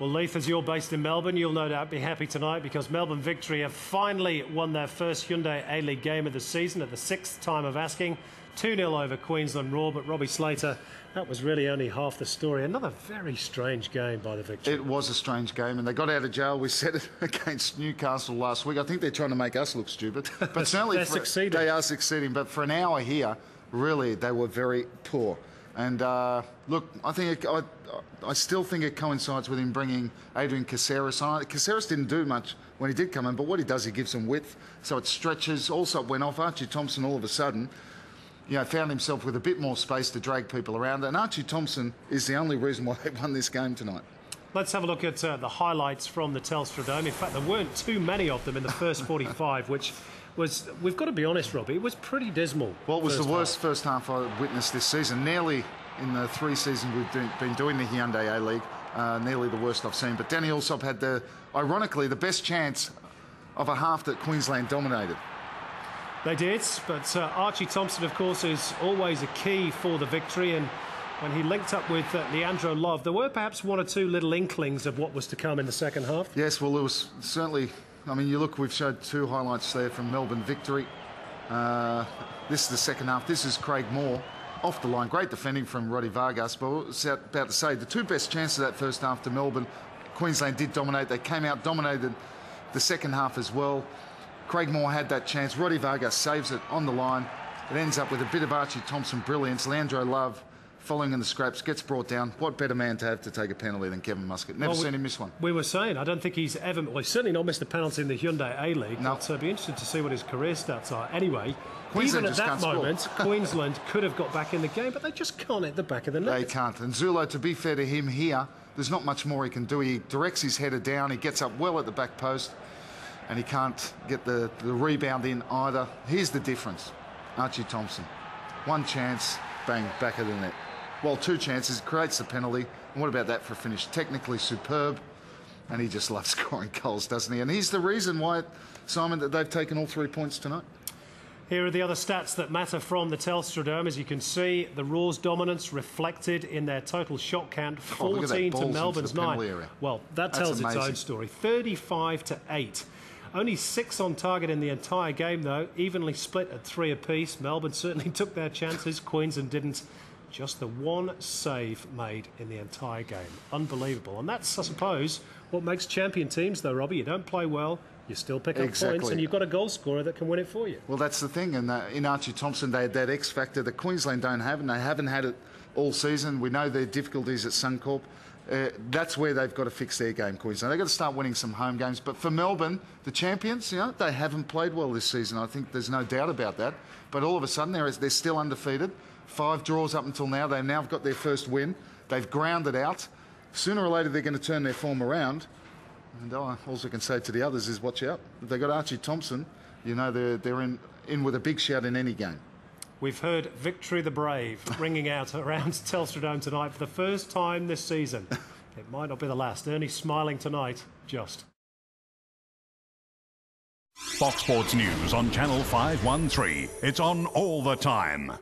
Well, Leith, as you're based in Melbourne, you'll no doubt be happy tonight because Melbourne Victory have finally won their first Hyundai A-League game of the season at the 6th time of asking. 2-0 over Queensland Roar, but Robbie Slater, that was really only half the story. Another very strange game by the Victory. It was a strange game, and they got out of jail. We said it against Newcastle last week. I think they're trying to make us look stupid, but certainly they're succeeding. They are succeeding. But for an hour here, really, they were very poor. And look, I still think it coincides with him bringing Adrian Caceres on. Caceres didn't do much when he did come in, but what he does, he gives them width, so it stretches. Also, it went off. Archie Thompson, all of a sudden, found himself with a bit more space to drag people around. And Archie Thompson is the only reason why they won this game tonight. Let's have a look at the highlights from the Telstra Dome. In fact, there weren't too many of them in the first 45, which was, we've got to be honest, Robbie, it was pretty dismal. Well, it was the worst first half I've witnessed this season. Nearly in the 3 seasons we've been doing the Hyundai A-League, nearly the worst I've seen. But Danny Allsop had, ironically, the best chance of a half that Queensland dominated. They did, but Archie Thompson, of course, is always a key for the Victory, and when he linked up with Leandro Love, there were perhaps 1 or 2 little inklings of what was to come in the second half. Yes, well, it was certainly, I mean, you look, we've showed 2 highlights there from Melbourne Victory. This is the second half. This is Craig Moore off the line. Great defending from Roddy Vargas, but I was about to say, the 2 best chances of that first half to Melbourne, Queensland did dominate. They came out, dominated the second half as well. Craig Moore had that chance. Roddy Vargas saves it on the line. It ends up with a bit of Archie Thompson brilliance. Leandro Love, following in the scraps, gets brought down. What better man to have to take a penalty than Kevin Muscat? Never seen him miss one. We were saying, I don't think he's ever... Well, he's certainly not missed a penalty in the Hyundai A-League. No. But it'll be interesting to see what his career stats are. Anyway, even at that moment, Queensland could have got back in the game, but they just can't hit the back of the net. They can't. And Zulo, to be fair to him here, there's not much more he can do. He directs his header down. He gets up well at the back post, and he can't get the rebound in either. Here's the difference. Archie Thompson. 1 chance, bang, back of the net. Well, 2 chances, creates the penalty. And what about that for a finish? Technically superb. And he just loves scoring goals, doesn't he? And he's the reason why, Simon, that they've taken all 3 points tonight. Here are the other stats that matter from the Telstra Dome. As you can see, the Roar's dominance reflected in their total shot count, 14 to Melbourne's 9. Well, that tells its own story. 35 to 8. Only 6 on target in the entire game, though, evenly split at 3 apiece. Melbourne certainly took their chances. Queensland didn't. Just the 1 save made in the entire game. Unbelievable. And that's, I suppose, what makes champion teams, though, Robbie. You don't play well, you still pick up points, and you've got a goal scorer that can win it for you. Well, that's the thing. And in Archie Thompson, they had that X factor that Queensland don't have, and they haven't had it all season. We know their difficulties at Suncorp. That's where they've got to fix their game, Queensland. They've got to start winning some home games. But for Melbourne, the champions, they haven't played well this season. I think there's no doubt about that. But all of a sudden, they're still undefeated. 5 draws up until now. They've now got their first win. They've grounded out. Sooner or later, they're going to turn their form around. And all I can say to the others is watch out. If they've got Archie Thompson, they're in with a big shout in any game. We've heard Victory the Brave ringing out around Telstra Dome tonight for the first time this season. It might not be the last. Ernie smiling tonight, just. Fox Sports News on Channel 513. It's on all the time.